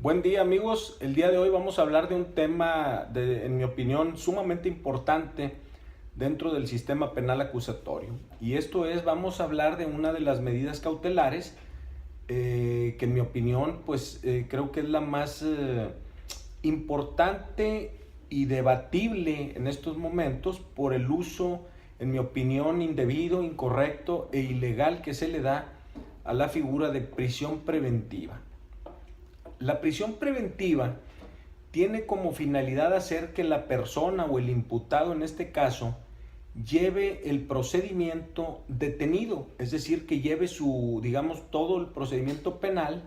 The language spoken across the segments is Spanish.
Buen día amigos, el día de hoy vamos a hablar de un tema, en mi opinión, sumamente importante dentro del sistema penal acusatorio. Y esto es, vamos a hablar de una de las medidas cautelares que en mi opinión, creo que es la más importante y debatible en estos momentos por el uso, en mi opinión, indebido, incorrecto e ilegal que se le da a la figura de prisión preventiva. La prisión preventiva tiene como finalidad hacer que la persona o el imputado en este caso lleve el procedimiento detenido, es decir, que lleve todo el procedimiento penal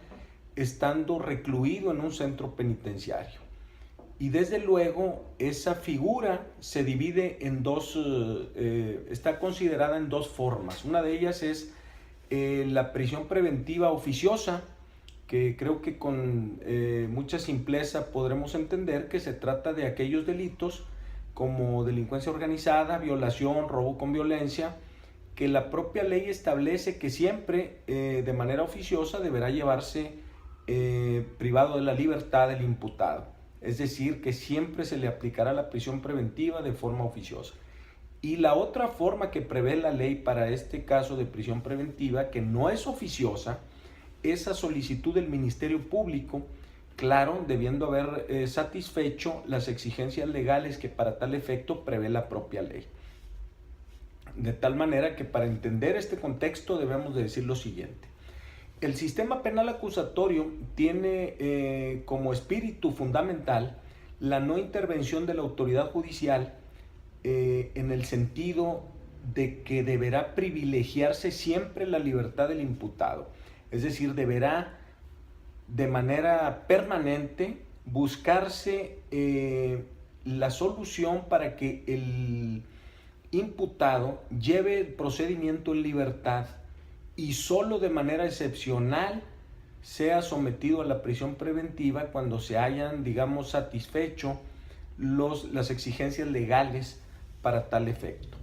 estando recluido en un centro penitenciario. Y desde luego esa figura se divide en está considerada en dos formas. Una de ellas es la prisión preventiva oficiosa, que creo que con mucha simpleza podremos entender que se trata de aquellos delitos como delincuencia organizada, violación, robo con violencia, que la propia ley establece que siempre de manera oficiosa deberá llevarse privado de la libertad el imputado. Es decir, que siempre se le aplicará la prisión preventiva de forma oficiosa. Y la otra forma que prevé la ley para este caso de prisión preventiva, que no es oficiosa, esa solicitud del Ministerio Público, claro, debiendo haber satisfecho las exigencias legales que para tal efecto prevé la propia ley. De tal manera que para entender este contexto debemos de decir lo siguiente. El sistema penal acusatorio tiene como espíritu fundamental la no intervención de la autoridad judicial en el sentido de que deberá privilegiarse siempre la libertad del imputado. Es decir, deberá de manera permanente buscarse la solución para que el imputado lleve el procedimiento en libertad y solo de manera excepcional sea sometido a la prisión preventiva cuando se hayan, satisfecho las exigencias legales para tal efecto.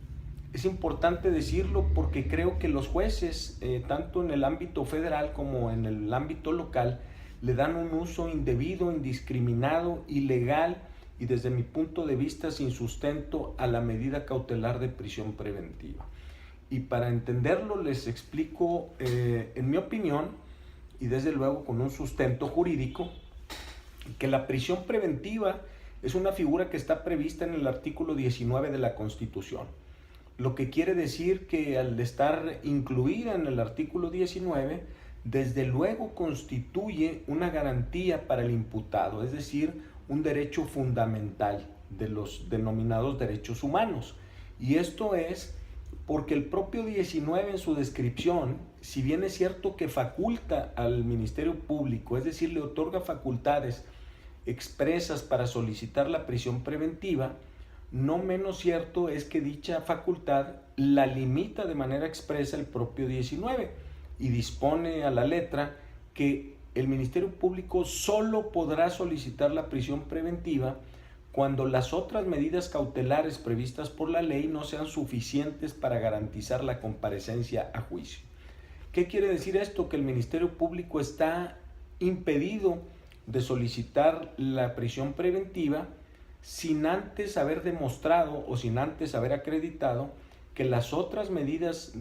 Es importante decirlo porque creo que los jueces, tanto en el ámbito federal como en el ámbito local, le dan un uso indebido, indiscriminado, ilegal y desde mi punto de vista sin sustento a la medida cautelar de prisión preventiva. Y para entenderlo les explico, en mi opinión, y desde luego con un sustento jurídico, que la prisión preventiva es una figura que está prevista en el artículo 19 de la Constitución. Lo que quiere decir que al estar incluida en el artículo 19, desde luego constituye una garantía para el imputado, es decir, un derecho fundamental de los denominados derechos humanos. Y esto es porque el propio 19 en su descripción, si bien es cierto que faculta al Ministerio Público, es decir, le otorga facultades expresas para solicitar la prisión preventiva, no menos cierto es que dicha facultad la limita de manera expresa el propio 19 y dispone a la letra que el Ministerio Público solo podrá solicitar la prisión preventiva cuando las otras medidas cautelares previstas por la ley no sean suficientes para garantizar la comparecencia a juicio. ¿Qué quiere decir esto? Que el Ministerio Público está impedido de solicitar la prisión preventiva sin antes haber demostrado o sin antes haber acreditado que las otras medidas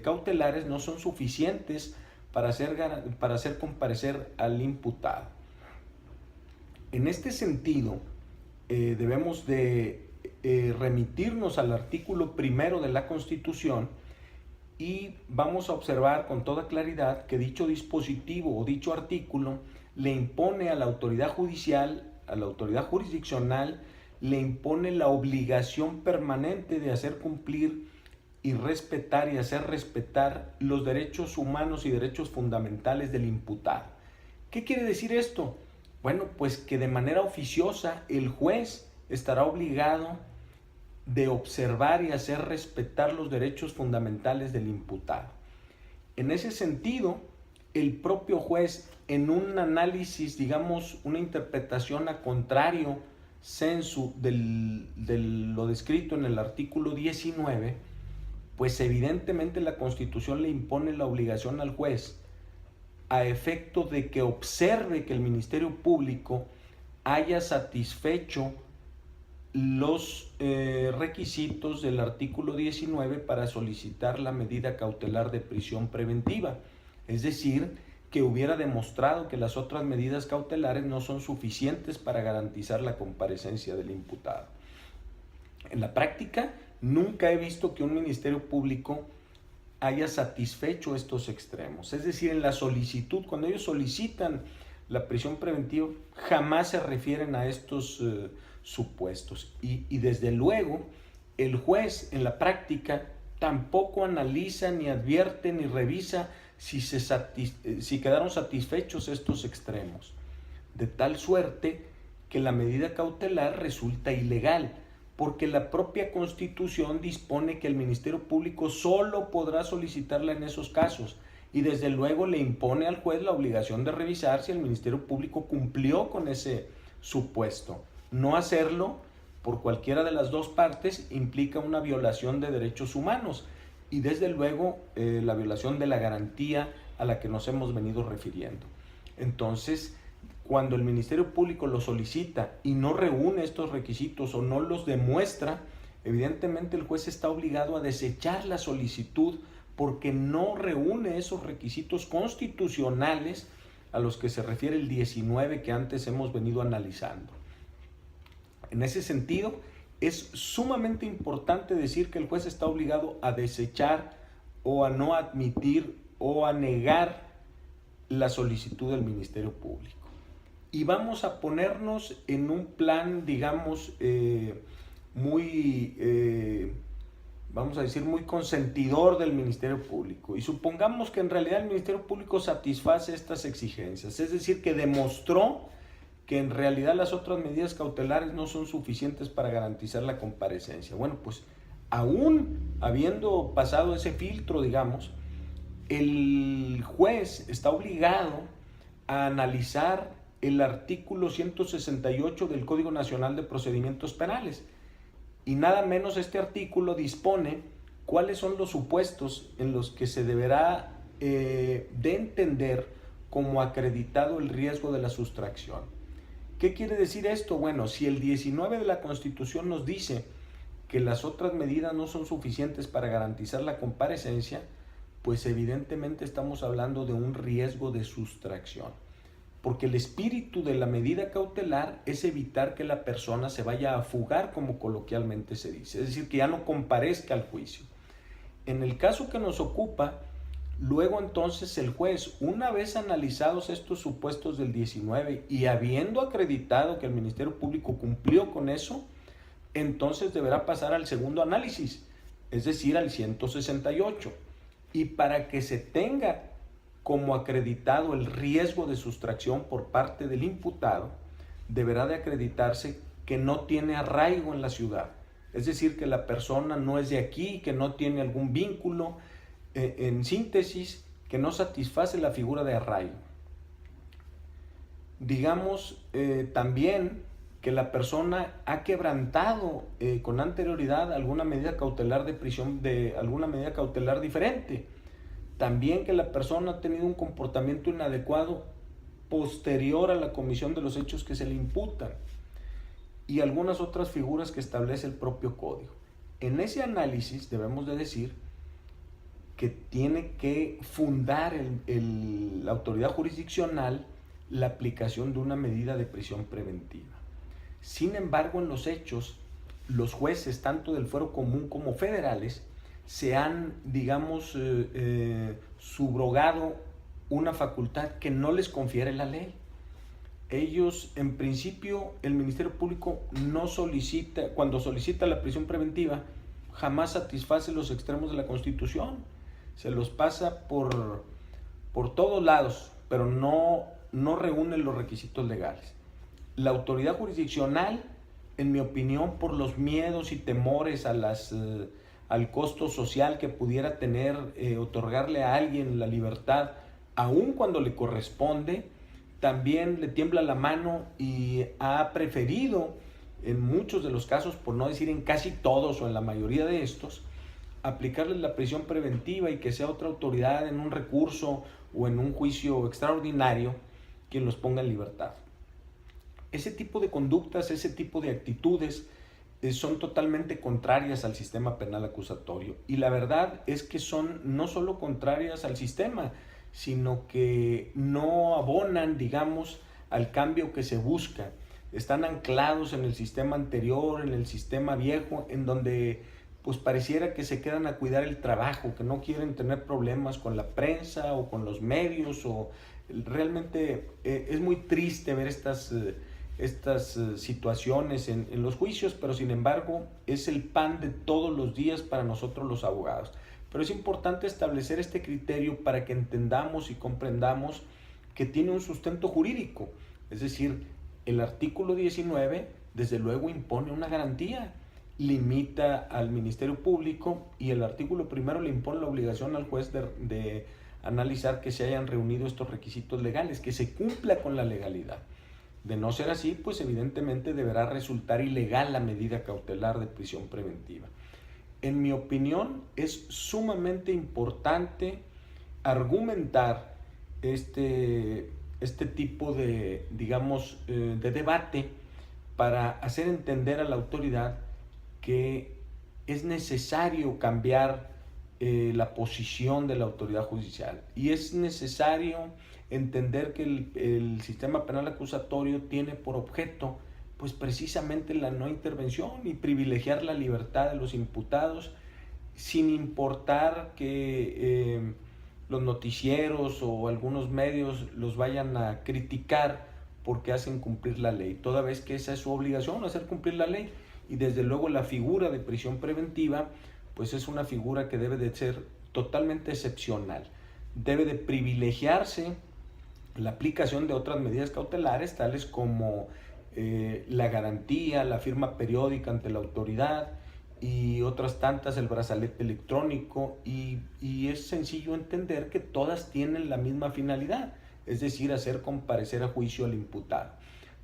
cautelares no son suficientes para hacer comparecer al imputado. En este sentido, debemos de remitirnos al artículo 1 de la Constitución y vamos a observar con toda claridad que dicho dispositivo o dicho artículo le impone a la autoridad judicial, a la autoridad jurisdiccional, le impone la obligación permanente de hacer cumplir y respetar y hacer respetar los derechos humanos y derechos fundamentales del imputado. ¿Qué quiere decir esto? Bueno, pues que de manera oficiosa el juez estará obligado de observar y hacer respetar los derechos fundamentales del imputado. En ese sentido, el propio juez, en un análisis, una interpretación a contrario sensu de lo descrito en el artículo 19, pues evidentemente la Constitución le impone la obligación al juez a efecto de que observe que el Ministerio Público haya satisfecho los requisitos del artículo 19 para solicitar la medida cautelar de prisión preventiva. Es decir, que hubiera demostrado que las otras medidas cautelares no son suficientes para garantizar la comparecencia del imputado. En la práctica, nunca he visto que un Ministerio Público haya satisfecho estos extremos. Es decir, en la solicitud, cuando ellos solicitan la prisión preventiva, jamás se refieren a estos supuestos. Y desde luego, el juez en la práctica tampoco analiza, ni advierte, ni revisa si quedaron satisfechos estos extremos. De tal suerte que la medida cautelar resulta ilegal, porque la propia Constitución dispone que el Ministerio Público solo podrá solicitarla en esos casos, y desde luego le impone al juez la obligación de revisar si el Ministerio Público cumplió con ese supuesto. No hacerlo por cualquiera de las dos partes implica una violación de derechos humanos y desde luego la violación de la garantía a la que nos hemos venido refiriendo. Entonces, cuando el Ministerio Público lo solicita y no reúne estos requisitos o no los demuestra, evidentemente el juez está obligado a desechar la solicitud porque no reúne esos requisitos constitucionales a los que se refiere el 19 que antes hemos venido analizando. En ese sentido, es sumamente importante decir que el juez está obligado a desechar o a no admitir o a negar la solicitud del Ministerio Público. Y vamos a ponernos en un plan, digamos, vamos a decir, muy consentidor del Ministerio Público. Y supongamos que en realidad el Ministerio Público satisface estas exigencias, es decir, que demostró que en realidad las otras medidas cautelares no son suficientes para garantizar la comparecencia. Bueno, pues aún habiendo pasado ese filtro, digamos, el juez está obligado a analizar el artículo 168 del Código Nacional de Procedimientos Penales. Y nada menos este artículo dispone cuáles son los supuestos en los que se deberá de entender como acreditado el riesgo de la sustracción. ¿Qué quiere decir esto? Bueno, si el 19 de la Constitución nos dice que las otras medidas no son suficientes para garantizar la comparecencia, pues evidentemente estamos hablando de un riesgo de sustracción. Porque el espíritu de la medida cautelar es evitar que la persona se vaya a fugar, como coloquialmente se dice, es decir, que ya no comparezca al juicio. En el caso que nos ocupa, luego entonces el juez, una vez analizados estos supuestos del 19 y habiendo acreditado que el Ministerio Público cumplió con eso, entonces deberá pasar al segundo análisis, es decir, al 168. Y para que se tenga como acreditado el riesgo de sustracción por parte del imputado, deberá de acreditarse que no tiene arraigo en la ciudad. Es decir, que la persona no es de aquí, que no tiene algún vínculo, en síntesis, que no satisface la figura de arraigo. Digamos también que la persona ha quebrantado con anterioridad alguna medida cautelar de prisión, alguna medida cautelar diferente. También que la persona ha tenido un comportamiento inadecuado posterior a la comisión de los hechos que se le imputan y algunas otras figuras que establece el propio código. En ese análisis debemos de decir que tiene que fundar la autoridad jurisdiccional la aplicación de una medida de prisión preventiva. Sin embargo, en los hechos, los jueces, tanto del fuero común como federales, se han, digamos, subrogado una facultad que no les confiere la ley. Ellos, en principio, el Ministerio Público no solicita, cuando solicita la prisión preventiva, jamás satisface los extremos de la Constitución. Se los pasa por todos lados, pero no reúne los requisitos legales. La autoridad jurisdiccional, en mi opinión, por los miedos y temores al costo social que pudiera tener otorgarle a alguien la libertad, aun cuando le corresponde, también le tiembla la mano y ha preferido, en muchos de los casos, por no decir en casi todos o en la mayoría de estos, aplicarles la prisión preventiva y que sea otra autoridad en un recurso o en un juicio extraordinario quien los ponga en libertad. Ese tipo de conductas, ese tipo de actitudes son totalmente contrarias al sistema penal acusatorio. Y la verdad es que son no solo contrarias al sistema, sino que no abonan, digamos, al cambio que se busca. Están anclados en el sistema anterior, en el sistema viejo, en donde pues pareciera que se quedan a cuidar el trabajo, que no quieren tener problemas con la prensa o con los medios. O realmente es muy triste ver estas situaciones en los juicios, pero sin embargo es el pan de todos los días para nosotros los abogados. Pero es importante establecer este criterio para que entendamos y comprendamos que tiene un sustento jurídico. Es decir, el artículo 19 desde luego impone una garantía, limita al Ministerio Público, y el artículo primero le impone la obligación al juez de analizar que se hayan reunido estos requisitos legales, que se cumpla con la legalidad. De no ser así, pues evidentemente deberá resultar ilegal la medida cautelar de prisión preventiva. En mi opinión, es sumamente importante argumentar este tipo de, digamos, de debate para hacer entender a la autoridad que es necesario cambiar la posición de la autoridad judicial, y es necesario entender que el sistema penal acusatorio tiene por objeto pues precisamente la no intervención y privilegiar la libertad de los imputados, sin importar que los noticieros o algunos medios los vayan a criticar porque hacen cumplir la ley, toda vez que esa es su obligación, hacer cumplir la ley. Y desde luego la figura de prisión preventiva pues es una figura que debe de ser totalmente excepcional, debe de privilegiarse la aplicación de otras medidas cautelares, tales como la garantía, la firma periódica ante la autoridad y otras tantas, el brazalete electrónico, y es sencillo entender que todas tienen la misma finalidad, es decir, hacer comparecer a juicio al imputado,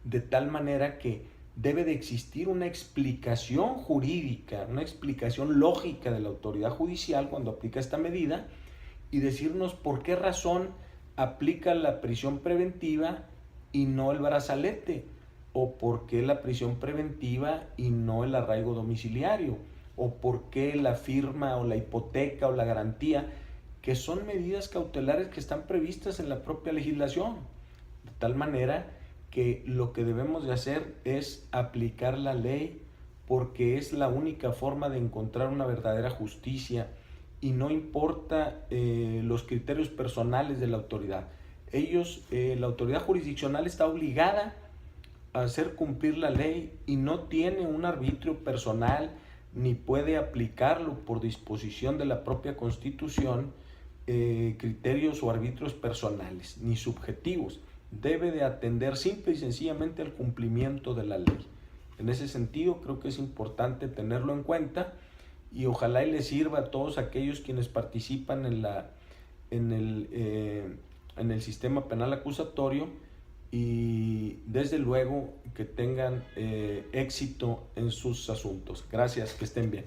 de tal manera que debe de existir una explicación jurídica, una explicación lógica de la autoridad judicial cuando aplica esta medida, y decirnos por qué razón aplica la prisión preventiva y no el brazalete, o por qué la prisión preventiva y no el arraigo domiciliario, o por qué la firma o la hipoteca o la garantía, que son medidas cautelares que están previstas en la propia legislación, de tal manera que lo que debemos de hacer es aplicar la ley, porque es la única forma de encontrar una verdadera justicia, y no importa los criterios personales de la autoridad. La autoridad jurisdiccional está obligada a hacer cumplir la ley y no tiene un arbitrio personal, ni puede aplicarlo por disposición de la propia Constitución, criterios o arbitrios personales ni subjetivos. Debe de atender simple y sencillamente al cumplimiento de la ley. En ese sentido, creo que es importante tenerlo en cuenta, y ojalá y les sirva a todos aquellos quienes participan en el sistema penal acusatorio, y desde luego que tengan éxito en sus asuntos. Gracias, que estén bien.